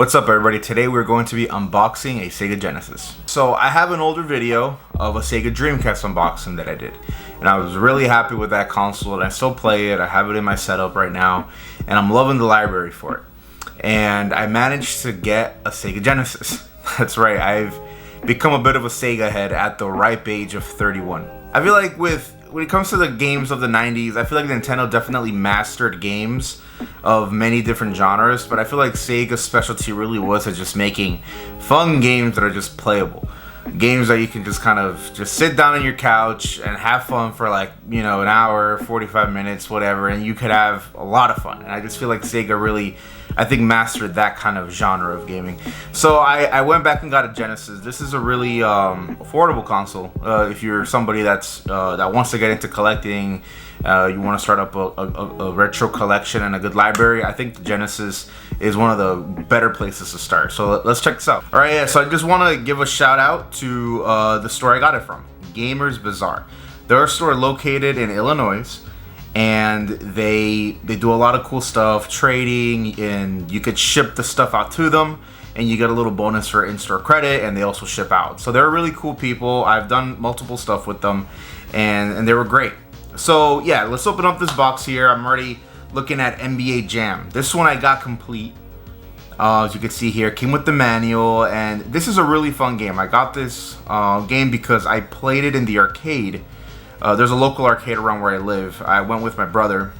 What's up everybody? Today we're going to be unboxing a Sega Genesis. So I have an older video of a Sega Dreamcast unboxing that I did. And I was really happy with that console and I still play it. I have it in my setup right now and I'm loving the library for it. And I managed to get a Sega Genesis. That's right, I've become a bit of a Sega head at the ripe age of 31. I feel like when it comes to the games of the 90s, I feel like Nintendo definitely mastered games of many different genres, but I feel like Sega's specialty really was at just making fun games that are just playable. Games that you can just kind of just sit down on your couch and have fun for like, you know, an hour, 45 minutes, whatever, and you could have a lot of fun. And I just feel like Sega really, I think, mastered that kind of genre of gaming. So I went back and got a Genesis. This is a really affordable console. If you're somebody that wants to get into collecting, you want to start up a retro collection and a good library, I think the Genesis is one of the better places to start. So let's check this out. All right, yeah, so I just want to give a shout out to the store I got it from, Gamers Bazaar. They're a store located in Illinois, and they do a lot of cool stuff, trading, and you could ship the stuff out to them and you get a little bonus for in-store credit, and they also ship out. So they're really cool people. I've done multiple stuff with them and they were great. So yeah, let's open up this box here. I'm already looking at NBA Jam. This one I got complete. As you can see here, came with the manual, and this is a really fun game. I got this game because I played it in the arcade. There's a local arcade around where I live. I went with my brother,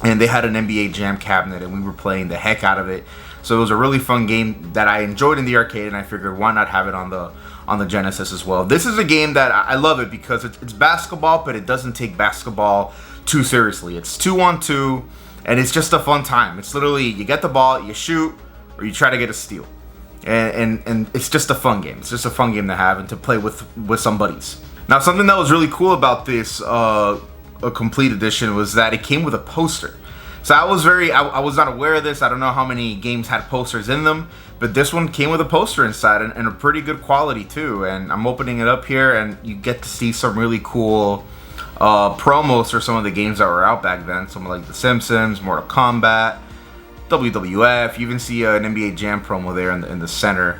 and they had an NBA Jam cabinet, and we were playing the heck out of it. So it was a really fun game that I enjoyed in the arcade, and I figured why not have it on the Genesis as well. This is a game that I love it because it's basketball, but it doesn't take basketball too seriously. It's 2-on-2, and it's just a fun time. It's literally, you get the ball, you shoot, or you try to get a steal. And it's just a fun game. It's just a fun game to have and to play with some buddies. Now, something that was really cool about this a complete edition was that it came with a poster. So I was not aware of this. I don't know how many games had posters in them, but this one came with a poster inside and a pretty good quality too. And I'm opening it up here, and you get to see some really cool promos for some of the games that were out back then. Some like The Simpsons, Mortal Kombat, WWF. You even see an NBA Jam promo there in the center.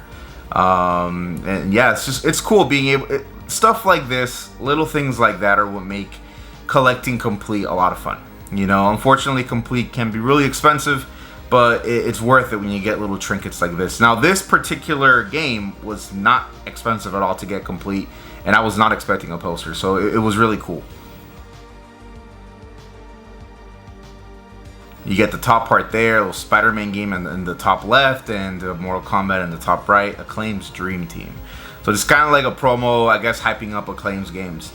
And yeah, it's cool being able stuff like this. Little things like that are what make collecting complete a lot of fun. You know, unfortunately, complete can be really expensive, but it's worth it when you get little trinkets like this. Now, this particular game was not expensive at all to get complete, and I was not expecting a poster, so it was really cool. You get the top part there, a little Spider-Man game in the top left, and Mortal Kombat in the top right, Acclaim's Dream Team. So it's kind of like a promo, I guess, hyping up Acclaim's games.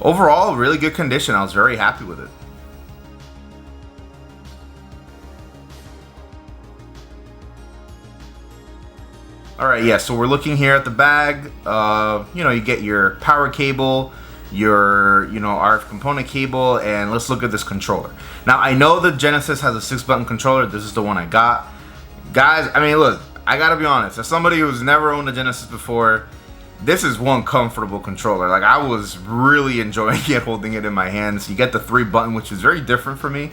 Overall, really good condition. I was very happy with it. Alright, yeah, so we're looking here at the bag. You know, you get your power cable, your, you know, RF component cable, and let's look at this controller. Now, I know the Genesis has a 6-button controller. This is the one I got. Guys, I mean, look, I gotta be honest. As somebody who's never owned a Genesis before, this is one comfortable controller. Like, I was really enjoying it, holding it in my hands. You get the 3-button, which is very different for me.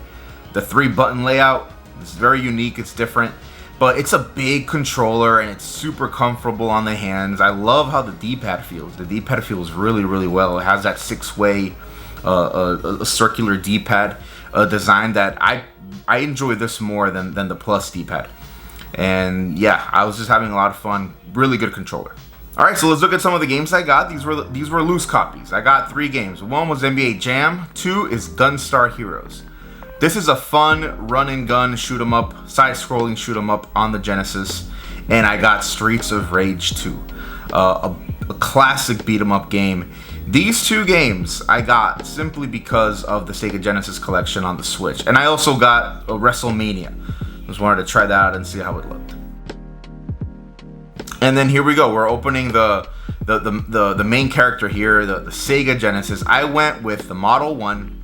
The 3-button layout is very unique. It's different. But it's a big controller, and it's super comfortable on the hands. I love how the D-pad feels. The D-pad feels really, really well. It has that 6-way a circular D-pad design that I enjoy this more than the Plus D-pad. And yeah, I was just having a lot of fun. Really good controller. Alright, so let's look at some of the games I got. These were loose copies. I got 3 games. One was NBA Jam. 2 is Gunstar Heroes. This is a fun run and gun shoot 'em up, side-scrolling shoot 'em up on the Genesis. And I got Streets of Rage 2, a classic beat 'em up game. These 2 games I got simply because of the Sega Genesis collection on the Switch. And I also got a Wrestlemania. Just wanted to try that out and see how it looked. And then here we go. We're opening the main character here, the Sega Genesis. I went with the Model 1.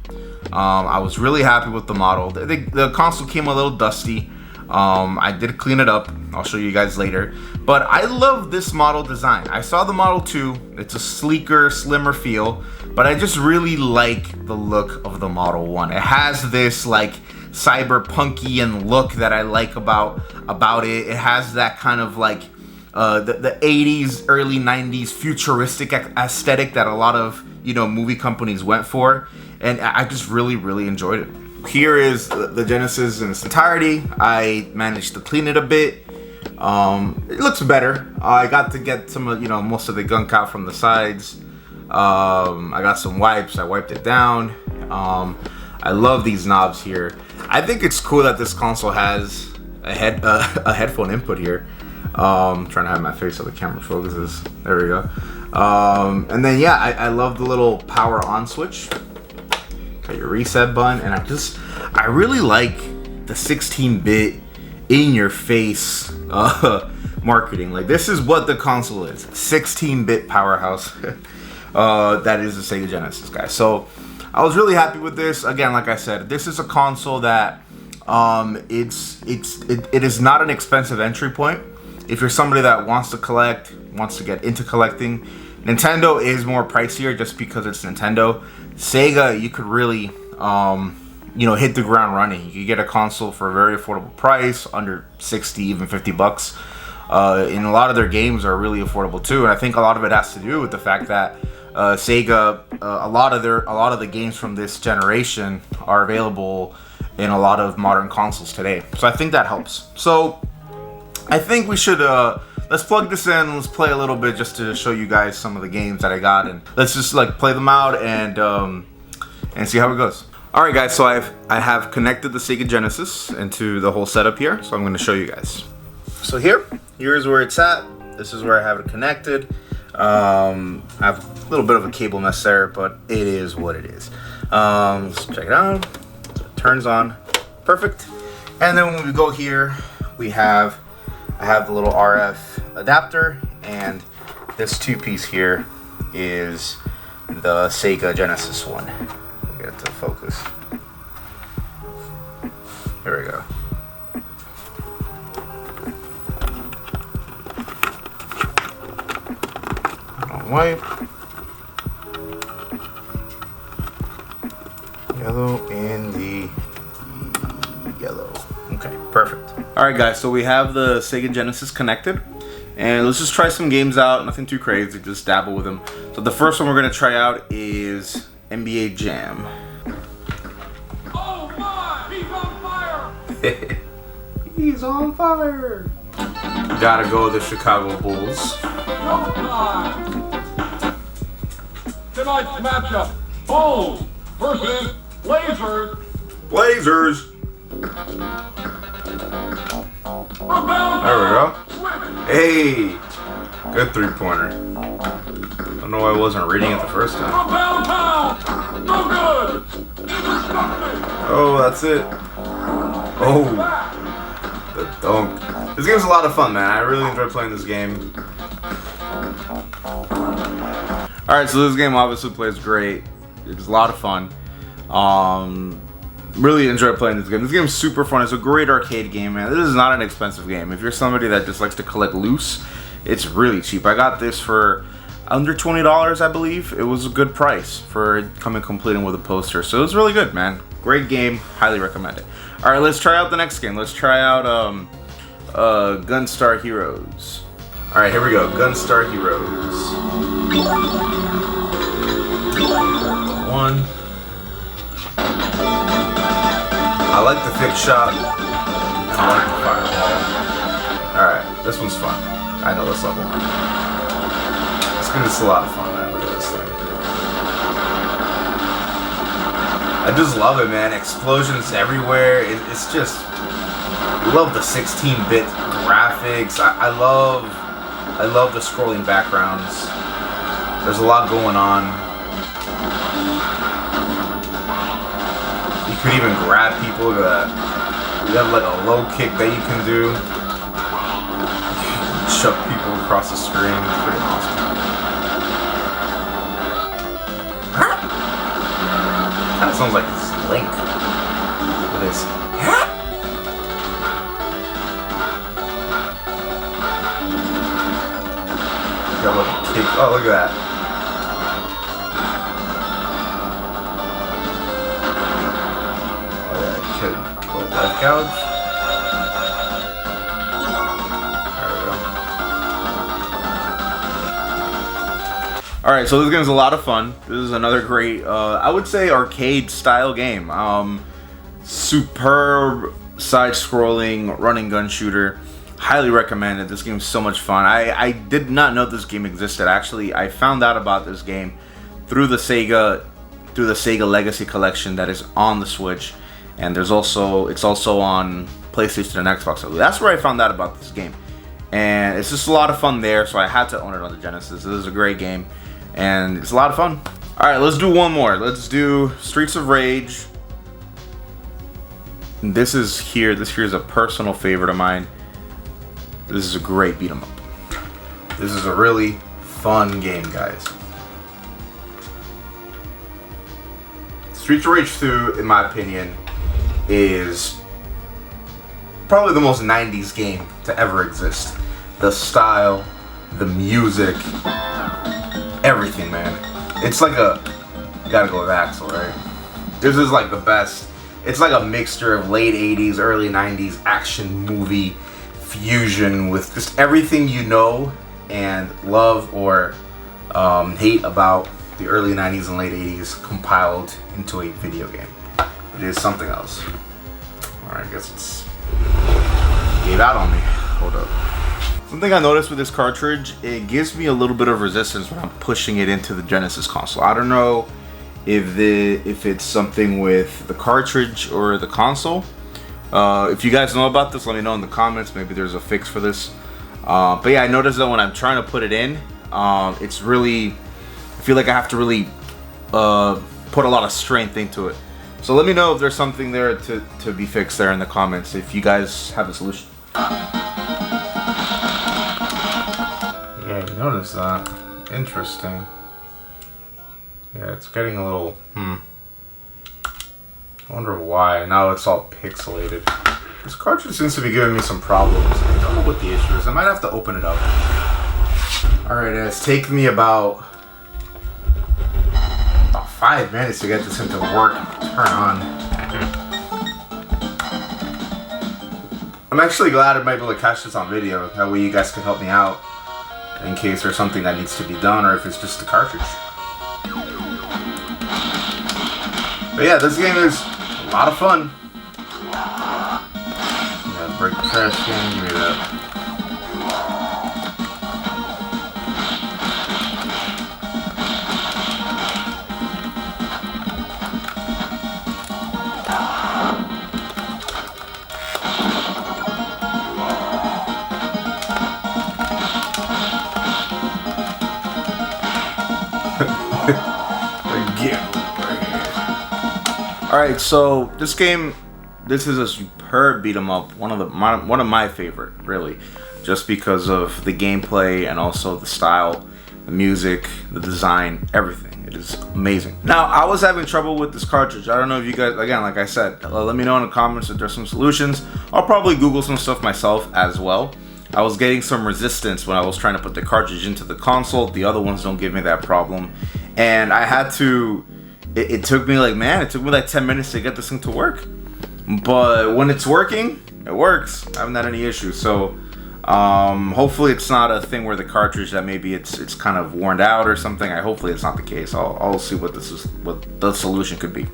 I was really happy with the model. The console came a little dusty. I did clean it up. I'll show you guys later. But I love this model design. I saw the Model 2. It's a sleeker, slimmer feel. But I just really like the look of the Model 1. It has this like cyberpunky look that I like about it. It has that kind of like the 80s, early 90s futuristic aesthetic that a lot of, you know, movie companies went for, and I just really enjoyed it. Here is the Genesis in its entirety. I managed to clean it a bit. It looks better. I got to get some of, you know, most of the gunk out from the sides. I got some wipes. I wiped it down. I love these knobs here. I think it's cool that this console has a headphone input here. Trying to have my face so the camera focuses. There we go. And then yeah, I love the little power on switch. Got your reset button, and I really like the 16-bit in your face marketing. Like, this is what the console is. 16-bit powerhouse. That is the Sega Genesis, guys. So I was really happy with this. Again, like I said, this is a console that it is not an expensive entry point. If you're somebody that wants to collect, wants to get into collecting, Nintendo is more pricier just because it's Nintendo. Sega, you could really, you know, hit the ground running. You could get a console for a very affordable price, under 60, even 50 bucks. And a lot of their games are really affordable too. And I think a lot of it has to do with the fact that Sega, a lot of the games from this generation are available in a lot of modern consoles today. So I think that helps. So I think we should let's plug this in. Let's play a little bit just to show you guys some of the games that I got, and let's just like play them out and see how it goes. All right, guys. So I have connected the Sega Genesis into the whole setup here. So I'm going to show you guys. So here's where it's at. This is where I have it connected. I have a little bit of a cable mess there, but it is what it is. Let's check it out. So it turns on, perfect. And then when we go here, I have the little RF adapter, and this two-piece here is the Sega Genesis one. Get it to focus. Here we go. White, yellow, and the yellow. Okay, perfect. Alright guys, so we have the Sega Genesis connected, and let's just try some games out. Nothing too crazy, just dabble with them. So the first one we're going to try out is NBA Jam. Oh my, he's on fire! He's on fire! Gotta go the Chicago Bulls. Oh my! Tonight's matchup, Bulls versus Blazers. Blazers! There we go. Hey! Good three-pointer. I don't know why I wasn't reading it the first time. No good! Oh, that's it. Oh. The dunk. This game's a lot of fun, man. I really enjoy playing this game. Alright, so this game obviously plays great. It's a lot of fun. Really enjoy playing this game. This game's super fun. It's a great arcade game, man. This is not an expensive game. If you're somebody that just likes to collect loose, it's really cheap. I got this for under $20, I believe. It was a good price for coming complete with a poster. So it was really good, man. Great game. Highly recommend it. Alright, let's try out the next game. Let's try out Gunstar Heroes. Alright, here we go. Gunstar Heroes. One. I like the thick shot, and I like the fireball. Alright, this one's fun. I know this level. It's a lot of fun, man. Look at this thing. I just love it, man. Explosions everywhere. It's just... I love the 16-bit graphics. I love the scrolling backgrounds. There's a lot going on. You could even grab people. You have like a low kick that you can do. Chuck people across the screen. It's pretty awesome. Kind of sounds like Link with his. Got a little kick. Oh, look at that. Life gouge. Alright, so this game is a lot of fun. This is another great, I would say, arcade style game. Superb side-scrolling run and gun shooter. Highly recommended. This game is so much fun. I did not know this game existed. Actually, I found out about this game through the Sega Legacy Collection that is on the Switch, and it's also on PlayStation and Xbox. So that's where I found out about this game, and it's just a lot of fun there. So I had to own it on the Genesis. This is a great game. And it's a lot of fun. Alright, let's do one more. Let's do Streets of Rage. This here is a personal favorite of mine. This is a great beat 'em up. This is a really fun game, guys. Streets of Rage 2, in my opinion, is probably the most 90s game to ever exist. The style, the music, everything, man. It's like you gotta go with Axel, right? This is like the best. It's like a mixture of late 80s, early 90s action movie fusion with just everything you know and love or hate about the early 90s and late 80s compiled into a video game. It is something else. Alright, I guess it's gave out on me. Hold up. Something I noticed with this cartridge, it gives me a little bit of resistance when I'm pushing it into the Genesis console. I don't know if it's something with the cartridge or the console. If you guys know about this, let me know in the comments. Maybe there's a fix for this. But yeah, I noticed that when I'm trying to put it in, it's really, I feel like I have to really put a lot of strength into it. So let me know if there's something there to be fixed there in the comments if you guys have a solution. Yeah, you notice that. Interesting. Yeah, it's getting a little, I wonder why. Now it's all pixelated. This cartridge seems to be giving me some problems. I don't know what the issue is. I might have to open it up. Alright, it's taken me about 5 minutes to get this thing to work, turn on. I'm actually glad I might be able to catch this on video. That way you guys can help me out in case there's something that needs to be done or if it's just the cartridge. But yeah, this game is a lot of fun. Yeah, break the trash can, give me that. Alright, so this game, this is a superb beat 'em up. One of my favorite, really, just because of the gameplay and also the style, the music, the design, everything. It is amazing. Now, I was having trouble with this cartridge. I don't know if you guys, again, like I said, let me know in the comments if there's some solutions. I'll probably Google some stuff myself as well. I was getting some resistance when I was trying to put the cartridge into the console. The other ones don't give me that problem, and I had to. It took me like 10 minutes to get this thing to work. But when it's working, it works. I haven't had any issues. So hopefully it's not a thing where the cartridge that maybe it's kind of worn out or something. Hopefully it's not the case. I'll see what the solution could be.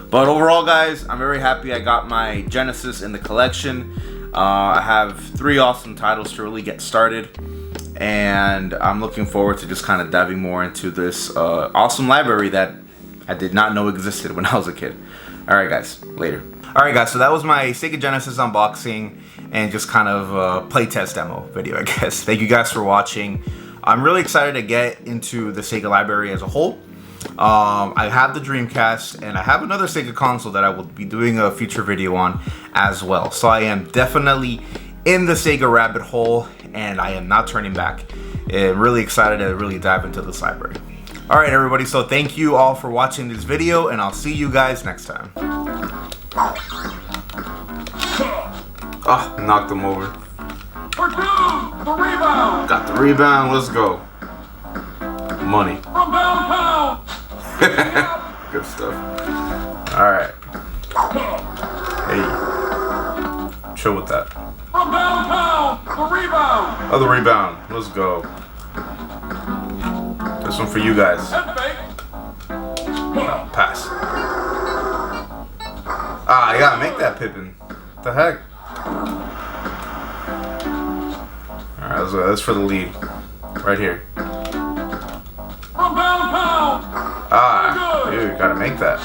But overall, guys, I'm very happy I got my Genesis in the collection. I have 3 awesome titles to really get started. And I'm looking forward to just kind of diving more into this awesome library that I did not know existed when I was a kid. Alright guys, later. Alright guys, so that was my Sega Genesis unboxing and just kind of playtest demo video, I guess. Thank you guys for watching. I'm really excited to get into the Sega library as a whole. I have the Dreamcast and I have another Sega console that I will be doing a future video on as well. So I am definitely in the Sega rabbit hole and I am not turning back. I'm really excited to really dive into this library. Alright everybody, so thank you all for watching this video and I'll see you guys next time. Oh, I knocked him over. For 2, the rebound. Got the rebound, let's go. Money. From downtown. Good stuff. Alright. Hey. chill with that. From downtown, the rebound. Oh, the rebound. Let's go. This one for you guys. Head fake. No, pass. Ah, I gotta make that, Pippin. What the heck? Alright, let's go. That's for the lead. Right here. From downtown. Ah, dude, gotta make that.